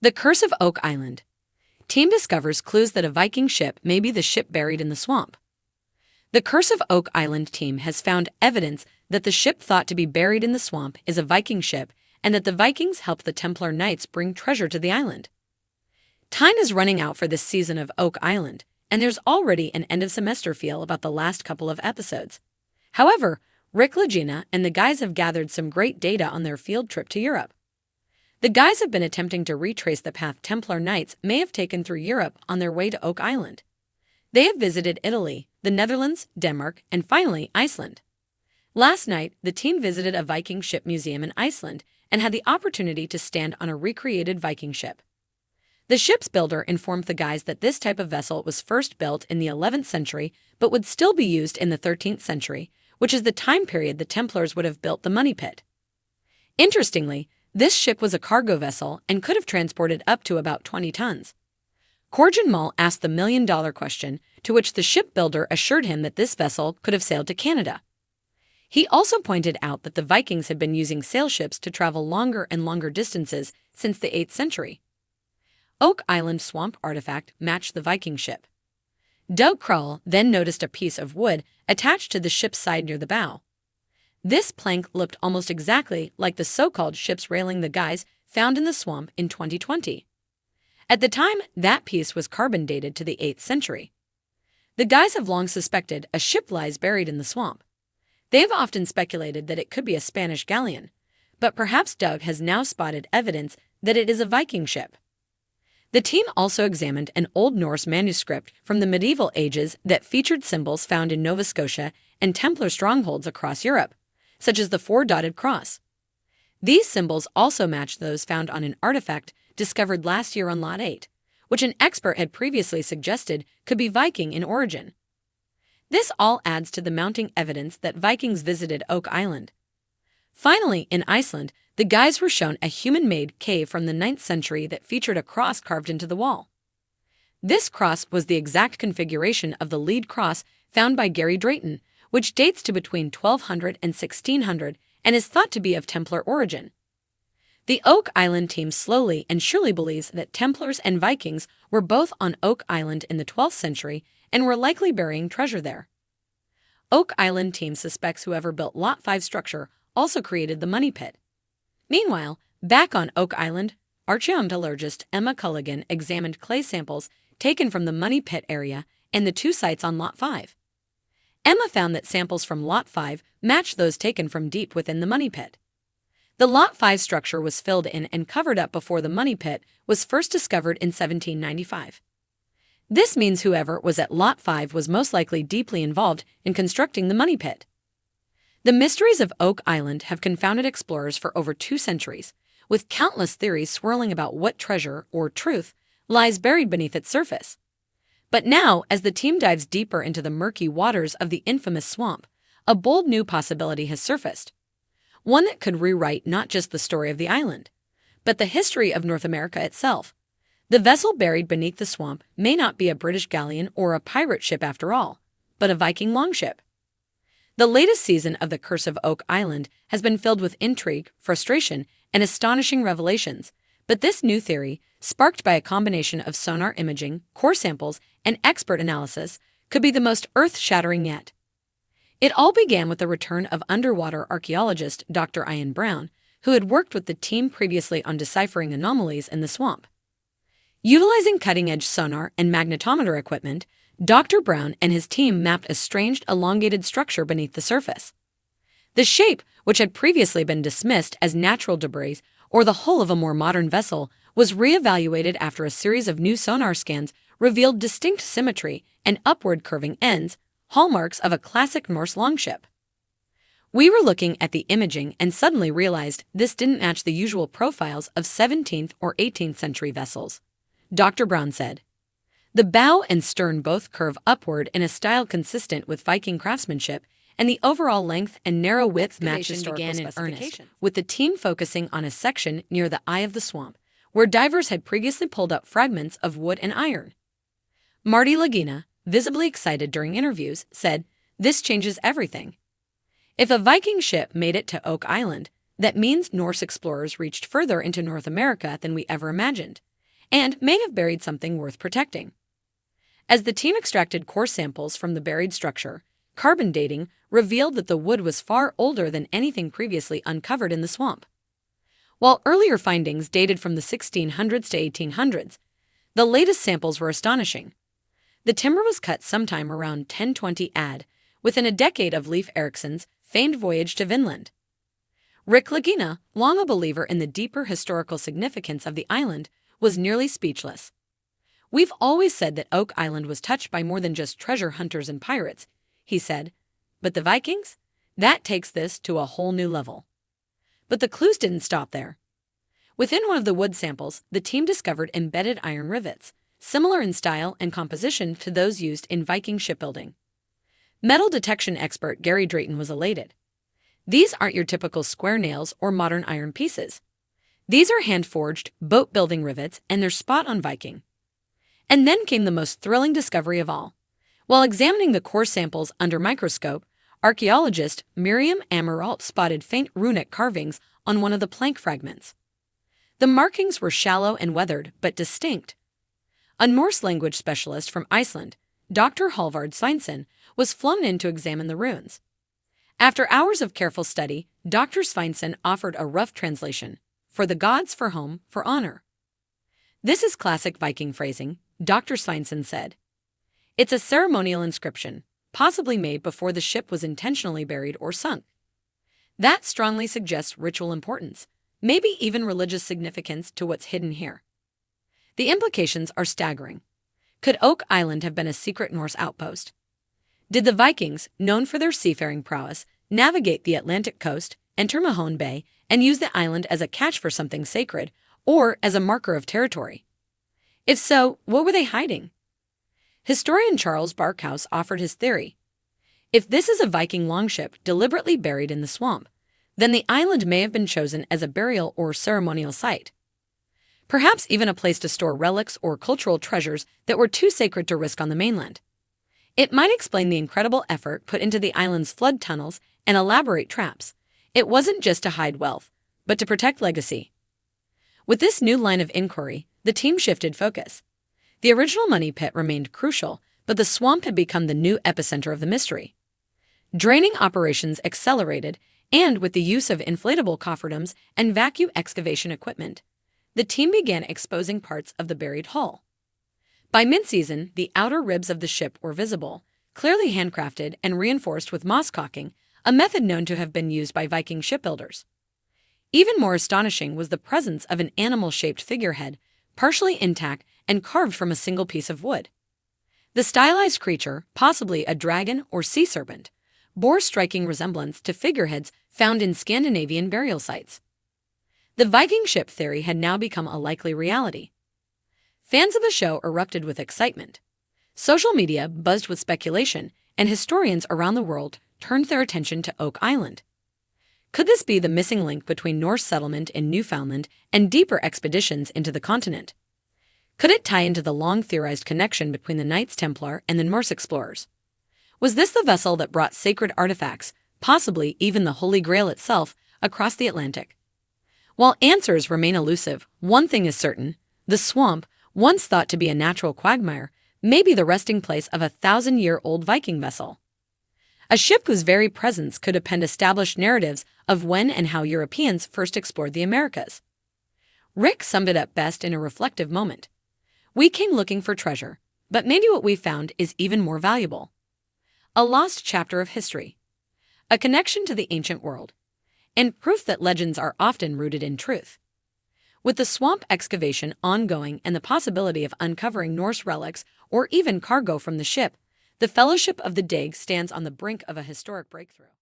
The Curse of Oak Island. Team discovers clues that a Viking ship may be the ship buried in the swamp. The Curse of Oak Island team has found evidence that the ship thought to be buried in the swamp is a Viking ship and that the Vikings helped the Templar Knights bring treasure to the island. Time is running out for this season of Oak Island, and there's already an end-of-semester feel about the last couple of episodes. However, Rick Lagina and the guys have gathered some great data on their field trip to Europe. The guys have been attempting to retrace the path Templar Knights may have taken through Europe on their way to Oak Island. They have visited Italy, the Netherlands, Denmark, and finally Iceland. Last night, the team visited a Viking ship museum in Iceland and had the opportunity to stand on a recreated Viking ship. The ship's builder informed the guys that this type of vessel was first built in the 11th century but would still be used in the 13th century, which is the time period the Templars would have built the money pit. Interestingly, this ship was a cargo vessel and could have transported up to about 20 tons. Corjan Mull asked the million-dollar question, to which the shipbuilder assured him that this vessel could have sailed to Canada. He also pointed out that the Vikings had been using sail ships to travel longer and longer distances since the 8th century. Oak Island swamp artifact matched the Viking ship. Doug Krull then noticed a piece of wood attached to the ship's side near the bow. This plank looked almost exactly like the so-called ship's railing the guys found in the swamp in 2020. At the time, that piece was carbon dated to the 8th century. The guys have long suspected a ship lies buried in the swamp. They have often speculated that it could be a Spanish galleon, but perhaps Doug has now spotted evidence that it is a Viking ship. The team also examined an Old Norse manuscript from the medieval ages that featured symbols found in Nova Scotia and Templar strongholds across Europe, such as the four-dotted cross. These symbols also match those found on an artifact discovered last year on Lot 8, which an expert had previously suggested could be Viking in origin. This all adds to the mounting evidence that Vikings visited Oak Island. Finally, in Iceland, the guys were shown a human-made cave from the 9th century that featured a cross carved into the wall. This cross was the exact configuration of the lead cross found by Gary Drayton, which dates to between 1200 and 1600 and is thought to be of Templar origin. The Oak Island team slowly and surely believes that Templars and Vikings were both on Oak Island in the 12th century and were likely burying treasure there. Oak Island team suspects whoever built Lot 5 structure also created the money pit. Meanwhile, back on Oak Island, archaeometallurgist Emma Culligan examined clay samples taken from the money pit area and the two sites on Lot 5. Emma found that samples from Lot 5 matched those taken from deep within the money pit. The Lot 5 structure was filled in and covered up before the money pit was first discovered in 1795. This means whoever was at Lot 5 was most likely deeply involved in constructing the money pit. The mysteries of Oak Island have confounded explorers for over 2 centuries, with countless theories swirling about what treasure, or truth, lies buried beneath its surface. But now, as the team dives deeper into the murky waters of the infamous swamp, a bold new possibility has surfaced. One that could rewrite not just the story of the island, but the history of North America itself. The vessel buried beneath the swamp may not be a British galleon or a pirate ship after all, but a Viking longship. The latest season of The Curse of Oak Island has been filled with intrigue, frustration, and astonishing revelations, but this new theory, sparked by a combination of sonar imaging, core samples, and expert analysis, could be the most earth-shattering yet. It all began with the return of underwater archaeologist Dr. Ian Brown, who had worked with the team previously on deciphering anomalies in the swamp. Utilizing cutting-edge sonar and magnetometer equipment, Dr. Brown and his team mapped a strange, elongated structure beneath the surface. The shape, which had previously been dismissed as natural debris or the hull of a more modern vessel, was reevaluated after a series of new sonar scans revealed distinct symmetry and upward curving ends, hallmarks of a classic Norse longship. We were looking at the imaging and suddenly realized this didn't match the usual profiles of 17th or 18th century vessels, Dr. Brown said. The bow and stern both curve upward in a style consistent with Viking craftsmanship, and the overall length and narrow width matches began in earnest, with the team focusing on a section near the eye of the swamp, where divers had previously pulled up fragments of wood and iron. Marty Lagina, visibly excited during interviews, said, "This changes everything. If a Viking ship made it to Oak Island, that means Norse explorers reached further into North America than we ever imagined. and may have buried something worth protecting. As the team extracted core samples from the buried structure, carbon dating revealed that the wood was far older than anything previously uncovered in the swamp. While earlier findings dated from the 1600s to 1800s, the latest samples were astonishing. The timber was cut sometime around 1020 AD, within a decade of Leif Erikson's famed voyage to Vinland. Rick Lagina, long a believer in the deeper historical significance of the island, was nearly speechless. "We've always said that Oak Island was touched by more than just treasure hunters and pirates," he said. "But the Vikings? That takes this to a whole new level." But the clues didn't stop there. Within one of the wood samples, the team discovered embedded iron rivets, similar in style and composition to those used in Viking shipbuilding. Metal detection expert Gary Drayton was elated. "These aren't your typical square nails or modern iron pieces. These are hand-forged, boat-building rivets, and they're spot on Viking." And then came the most thrilling discovery of all. While examining the core samples under microscope, archaeologist Miriam Amaralt spotted faint runic carvings on one of the plank fragments. The markings were shallow and weathered, but distinct. A Norse language specialist from Iceland, Dr. Halvard Sveinsson, was flown in to examine the runes. After hours of careful study, Dr. Sveinsson offered a rough translation: "For the gods, for home, for honor." "This is classic Viking phrasing," Dr. Sveinsson said. "It's a ceremonial inscription, possibly made before the ship was intentionally buried or sunk. That strongly suggests ritual importance, maybe even religious significance to what's hidden here." The implications are staggering. Could Oak Island have been a secret Norse outpost? Did the Vikings, known for their seafaring prowess, navigate the Atlantic coast, enter Mahone Bay, and use the island as a catch for something sacred, or as a marker of territory? If so, what were they hiding? Historian Charles Barkhouse offered his theory. If this is a Viking longship deliberately buried in the swamp, then the island may have been chosen as a burial or ceremonial site. Perhaps even a place to store relics or cultural treasures that were too sacred to risk on the mainland. It might explain the incredible effort put into the island's flood tunnels and elaborate traps. It wasn't just to hide wealth, but to protect legacy. With this new line of inquiry, the team shifted focus. The original money pit remained crucial, but the swamp had become the new epicenter of the mystery. Draining operations accelerated, and with the use of inflatable cofferdams and vacuum excavation equipment, the team began exposing parts of the buried hull. By mid-season, the outer ribs of the ship were visible, clearly handcrafted and reinforced with moss caulking, a method known to have been used by Viking shipbuilders. Even more astonishing was the presence of an animal-shaped figurehead, partially intact and carved from a single piece of wood. The stylized creature, possibly a dragon or sea serpent, bore striking resemblance to figureheads found in Scandinavian burial sites. The Viking ship theory had now become a likely reality. Fans of the show erupted with excitement. Social media buzzed with speculation, and historians around the world turned their attention to Oak Island. Could this be the missing link between Norse settlement in Newfoundland and deeper expeditions into the continent? Could it tie into the long-theorized connection between the Knights Templar and the Norse explorers? Was this the vessel that brought sacred artifacts, possibly even the Holy Grail itself, across the Atlantic? While answers remain elusive, one thing is certain: the swamp, once thought to be a natural quagmire, may be the resting place of a 1,000-year-old Viking vessel. A ship whose very presence could append established narratives of when and how Europeans first explored the Americas. Rick summed it up best in a reflective moment. "We came looking for treasure, but maybe what we found is even more valuable. A lost chapter of history, a connection to the ancient world, and proof that legends are often rooted in truth." With the swamp excavation ongoing and the possibility of uncovering Norse relics or even cargo from the ship, the Fellowship of the Dig stands on the brink of a historic breakthrough.